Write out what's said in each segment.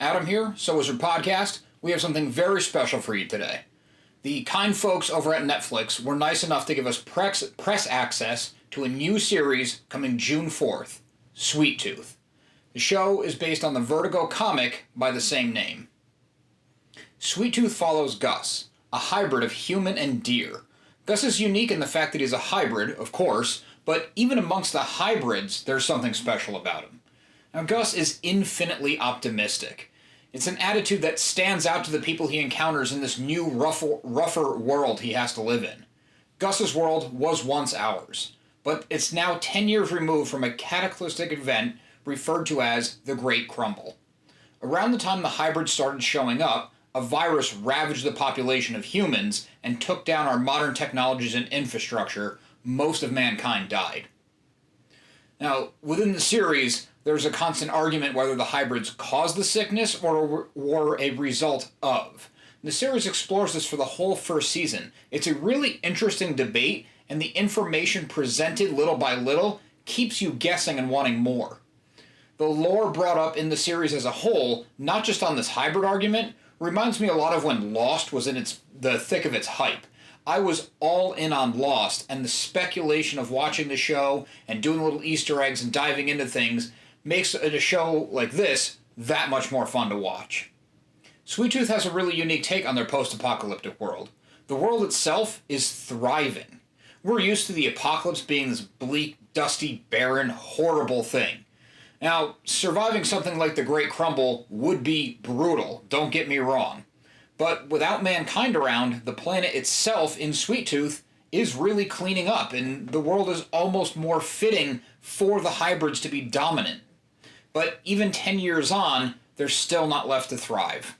Adam here, so is your podcast. We have something very special for you today. The kind folks over at Netflix were nice enough to give us press access to a new series coming June 4th, Sweet Tooth. The show is based on the Vertigo comic by the same name. Sweet Tooth follows Gus, a hybrid of human and deer. Gus is unique in the fact that he's a hybrid, of course, but even amongst the hybrids, there's something special about him. Now, Gus is infinitely optimistic. It's an attitude that stands out to the people he encounters in this new, rougher world he has to live in. Gus's world was once ours, but it's now 10 years removed from a cataclysmic event referred to as the Great Crumble. Around the time the hybrids started showing up, a virus ravaged the population of humans and took down our modern technologies and infrastructure. Most of mankind died. Now, within the series, there's a constant argument whether the hybrids caused the sickness or were a result of. The series explores this for the whole first season. It's a really interesting debate, and the information presented little by little keeps you guessing and wanting more. The lore brought up in the series as a whole, not just on this hybrid argument, reminds me a lot of when Lost was in the thick of its hype. I was all in on Lost, and the speculation of watching the show and doing little Easter eggs and diving into things makes a show like this that much more fun to watch. Sweet Tooth has a really unique take on their post-apocalyptic world. The world itself is thriving. We're used to the apocalypse being this bleak, dusty, barren, horrible thing. Now, surviving something like the Great Crumble would be brutal, don't get me wrong. But without mankind around, the planet itself in Sweet Tooth is really cleaning up, and the world is almost more fitting for the hybrids to be dominant. But even 10 years on, they're still not left to thrive.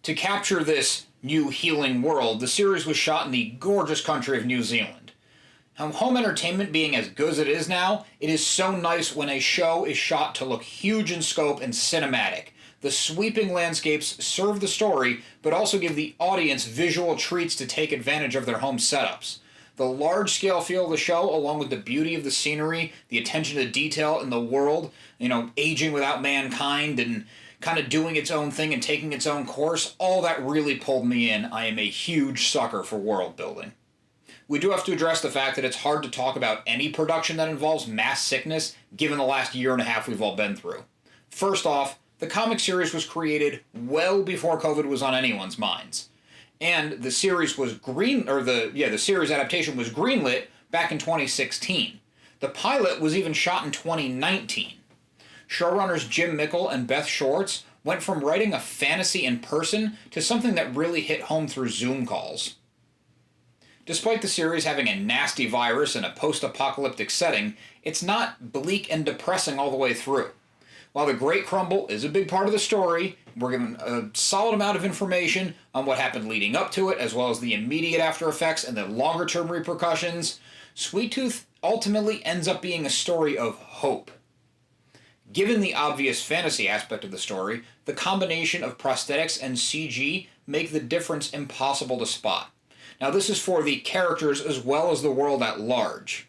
To capture this new healing world, the series was shot in the gorgeous country of New Zealand. Home entertainment being as good as it is now, it is so nice when a show is shot to look huge in scope and cinematic. The sweeping landscapes serve the story, but also give the audience visual treats to take advantage of their home setups. The large-scale feel of the show, along with the beauty of the scenery, the attention to detail in the world, aging without mankind and kind of doing its own thing and taking its own course, all that really pulled me in. I am a huge sucker for world building. We do have to address the fact that it's hard to talk about any production that involves mass sickness, given the last year and a half we've all been through. First off, the comic series was created well before COVID was on anyone's minds. And the series was the series adaptation was greenlit back in 2016. The pilot was even shot in 2019. Showrunners Jim Mickle and Beth Schwartz went from writing a fantasy in person to something that really hit home through Zoom calls. Despite the series having a nasty virus and a post-apocalyptic setting, it's not bleak and depressing all the way through. While the Great Crumble is a big part of the story, we're given a solid amount of information on what happened leading up to it, as well as the immediate after effects and the longer-term repercussions. Sweet Tooth ultimately ends up being a story of hope. Given the obvious fantasy aspect of the story, the combination of prosthetics and CG make the difference impossible to spot. Now, this is for the characters as well as the world at large.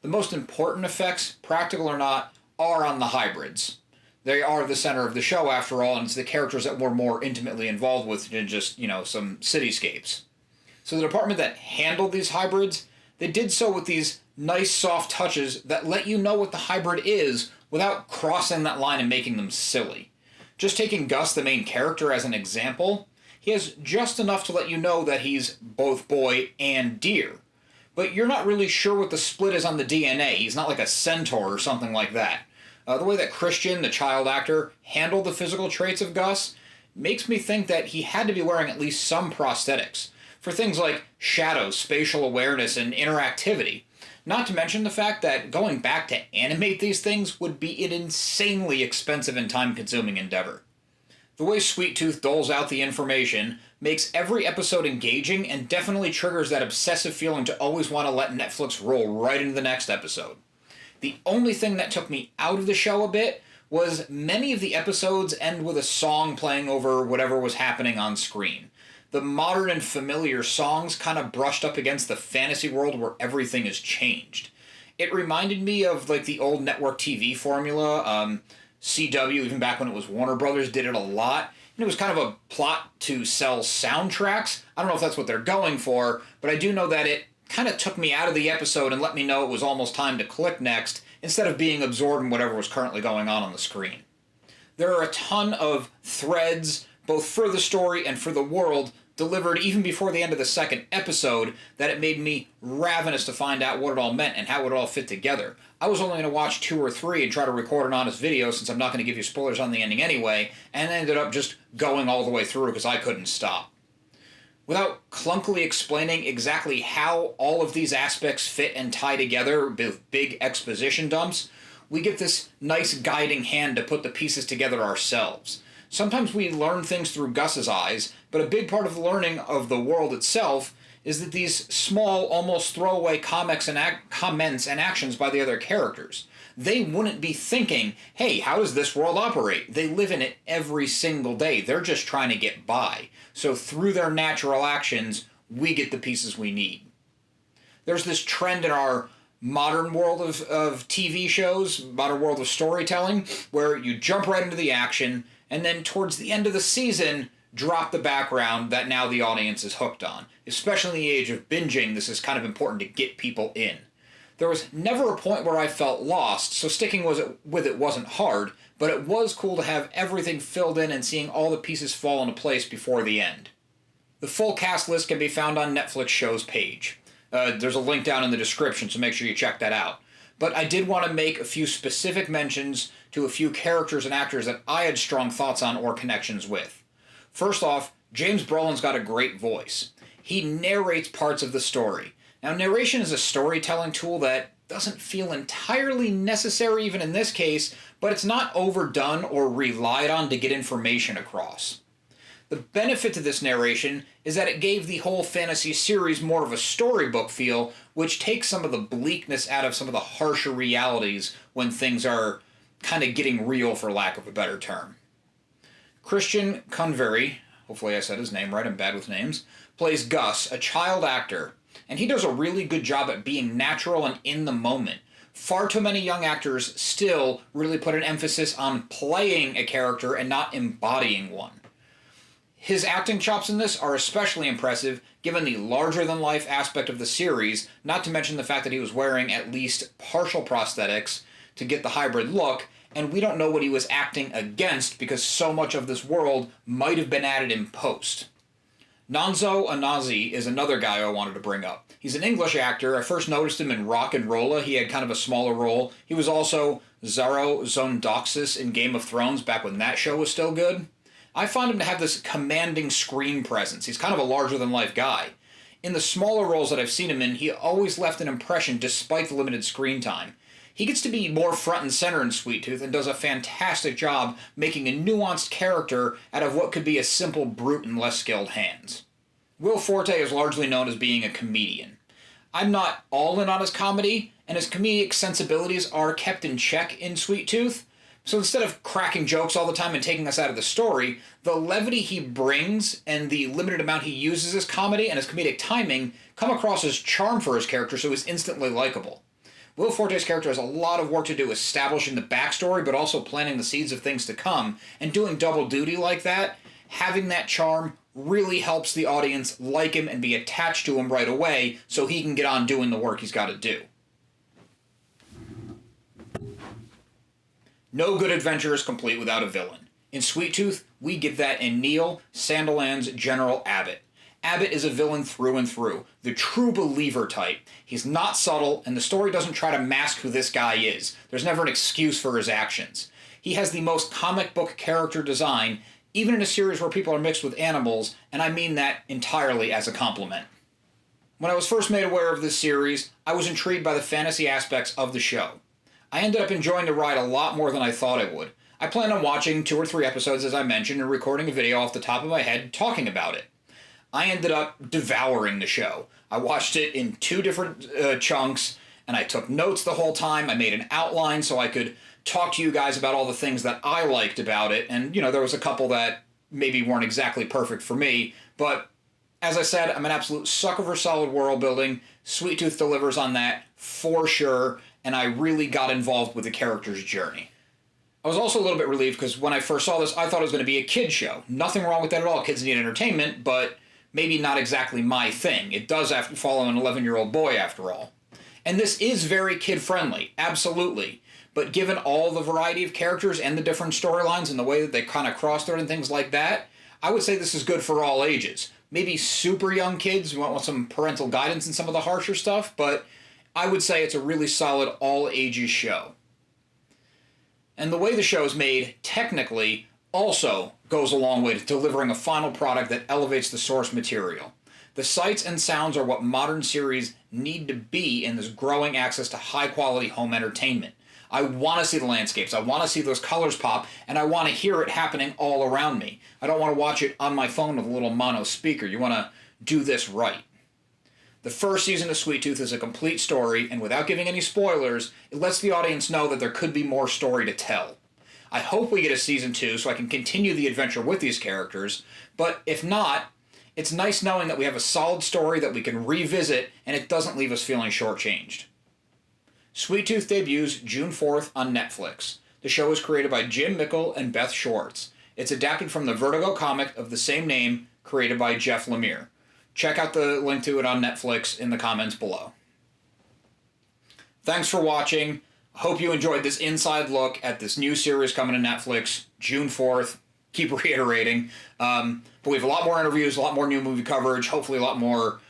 The most important effects, practical or not, are on the hybrids. They are the center of the show, after all, and it's the characters that we're more intimately involved with than just, some cityscapes. So the department that handled these hybrids, they did so with these nice soft touches that let you know what the hybrid is without crossing that line and making them silly. Just taking Gus, the main character, as an example, he has just enough to let you know that he's both boy and deer. But you're not really sure what the split is on the DNA. He's not like a centaur or something like that. The way that Christian, the child actor, handled the physical traits of Gus makes me think that he had to be wearing at least some prosthetics for things like shadows, spatial awareness, and interactivity. Not to mention the fact that going back to animate these things would be an insanely expensive and time-consuming endeavor. The way Sweet Tooth doles out the information makes every episode engaging and definitely triggers that obsessive feeling to always want to let Netflix roll right into the next episode. The only thing that took me out of the show a bit was many of the episodes end with a song playing over whatever was happening on screen. The modern and familiar songs kind of brushed up against the fantasy world where everything has changed. It reminded me of the old network TV formula, CW, even back when it was Warner Brothers, did it a lot. And it was kind of a plot to sell soundtracks. I don't know if that's what they're going for, but I do know that it kind of took me out of the episode and let me know it was almost time to click next, instead of being absorbed in whatever was currently going on the screen. There are a ton of threads, both for the story and for the world, delivered even before the end of the second episode, that it made me ravenous to find out what it all meant and how it all fit together. I was only going to watch 2 or 3 and try to record an honest video, since I'm not going to give you spoilers on the ending anyway, and ended up just going all the way through because I couldn't stop. Without clunkily explaining exactly how all of these aspects fit and tie together with big exposition dumps, we get this nice guiding hand to put the pieces together ourselves. Sometimes we learn things through Gus's eyes, but a big part of the learning of the world itself is that these small, almost throwaway comments and actions by the other characters. They wouldn't be thinking, hey, how does this world operate? They live in it every single day. They're just trying to get by. So through their natural actions, we get the pieces we need. There's this trend in our modern world of TV shows, modern world of storytelling, where you jump right into the action, and then towards the end of the season, drop the background that now the audience is hooked on. Especially in the age of binging, this is kind of important to get people in. There was never a point where I felt lost, so sticking with it wasn't hard, but it was cool to have everything filled in and seeing all the pieces fall into place before the end. The full cast list can be found on Netflix show's page. There's a link down in the description, so make sure you check that out. But I did want to make a few specific mentions to a few characters and actors that I had strong thoughts on or connections with. First off, James Brolin's got a great voice. He narrates parts of the story. Now, narration is a storytelling tool that doesn't feel entirely necessary even in this case, but it's not overdone or relied on to get information across. The benefit to this narration is that it gave the whole fantasy series more of a storybook feel, which takes some of the bleakness out of some of the harsher realities when things are kind of getting real, for lack of a better term. Christian Convery, hopefully I said his name right, I'm bad with names, plays Gus, a child actor, and he does a really good job at being natural and in the moment. Far too many young actors still really put an emphasis on playing a character and not embodying one. His acting chops in this are especially impressive given the larger-than-life aspect of the series, not to mention the fact that he was wearing at least partial prosthetics to get the hybrid look, and we don't know what he was acting against because so much of this world might have been added in post. Nonso Anozie is another guy I wanted to bring up. He's an English actor. I first noticed him in Rock and Rolla. He had kind of a smaller role. He was also Xaro Zondoxis in Game of Thrones back when that show was still good. I find him to have this commanding screen presence. He's kind of a larger-than-life guy. In the smaller roles that I've seen him in, he always left an impression despite the limited screen time. He gets to be more front and center in Sweet Tooth and does a fantastic job making a nuanced character out of what could be a simple brute in less skilled hands. Will Forte is largely known as being a comedian. I'm not all in on his comedy, and his comedic sensibilities are kept in check in Sweet Tooth. So instead of cracking jokes all the time and taking us out of the story, the levity he brings and the limited amount he uses as comedy and his comedic timing come across as charm for his character, so he's instantly likable. Will Forte's character has a lot of work to do establishing the backstory, but also planting the seeds of things to come, and doing double duty like that, having that charm really helps the audience like him and be attached to him right away so he can get on doing the work he's got to do. No good adventure is complete without a villain. In Sweet Tooth, we get that in Neil, Sandiland's General Abbott. Abbott is a villain through and through, the true believer type. He's not subtle, and the story doesn't try to mask who this guy is. There's never an excuse for his actions. He has the most comic book character design, even in a series where people are mixed with animals, and I mean that entirely as a compliment. When I was first made aware of this series, I was intrigued by the fantasy aspects of the show. I ended up enjoying the ride a lot more than I thought I would. I plan on watching 2 or 3 episodes, as I mentioned, and recording a video off the top of my head talking about it. I ended up devouring the show. I watched it in 2 different chunks, and I took notes the whole time. I made an outline so I could talk to you guys about all the things that I liked about it, and, there was a couple that maybe weren't exactly perfect for me, but as I said, I'm an absolute sucker for solid world building. Sweet Tooth delivers on that for sure, and I really got involved with the character's journey. I was also a little bit relieved because when I first saw this, I thought it was going to be a kid show. Nothing wrong with that at all. Kids need entertainment, but maybe not exactly my thing. It does have to follow an 11-year-old boy, after all. And this is very kid-friendly, absolutely. But given all the variety of characters and the different storylines and the way that they kind of cross-thread and things like that, I would say this is good for all ages. Maybe super young kids who want some parental guidance in some of the harsher stuff, but I would say it's a really solid all-ages show. And the way the show is made, technically, also goes a long way to delivering a final product that elevates the source material. The sights and sounds are what modern series need to be in this growing access to high-quality home entertainment. I want to see the landscapes, I want to see those colors pop, and I want to hear it happening all around me. I don't want to watch it on my phone with a little mono speaker. You want to do this right. The first season of Sweet Tooth is a complete story, and without giving any spoilers, it lets the audience know that there could be more story to tell. I hope we get a season 2 so I can continue the adventure with these characters, but if not, it's nice knowing that we have a solid story that we can revisit and it doesn't leave us feeling shortchanged. Sweet Tooth debuts June 4th on Netflix. The show is created by Jim Mickle and Beth Schwartz. It's adapted from the Vertigo comic of the same name, created by Jeff Lemire. Check out the link to it on Netflix in the comments below. Thanks for watching. I hope you enjoyed this inside look at this new series coming to Netflix, June 4th. Keep reiterating. But we have a lot more interviews, a lot more new movie coverage, hopefully a lot more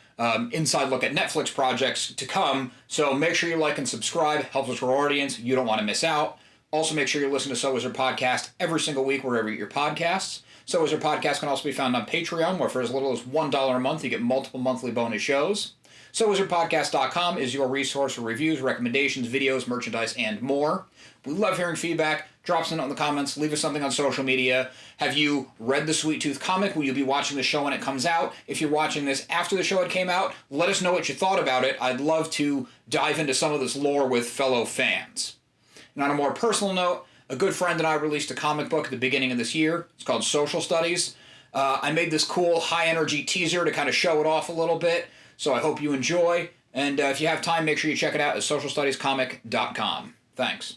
inside look at Netflix projects to come. So make sure you like and subscribe. Helps us grow our audience. You don't want to miss out. Also, make sure you listen to So Wizard Podcast every single week wherever you get your podcasts. So Wizard Podcast can also be found on Patreon, where for as little as $1 a month, you get multiple monthly bonus shows. SoWizardPodcast.com is your resource for reviews, recommendations, videos, merchandise, and more. We love hearing feedback. Drop something in the comments. Leave us something on social media. Have you read the Sweet Tooth comic? Will you be watching the show when it comes out? If you're watching this after the show had came out, let us know what you thought about it. I'd love to dive into some of this lore with fellow fans. And on a more personal note, a good friend and I released a comic book at the beginning of this year. It's called Social Studies. I made this cool high-energy teaser to kind of show it off a little bit. So I hope you enjoy, and if you have time, make sure you check it out at socialstudiescomic.com. Thanks.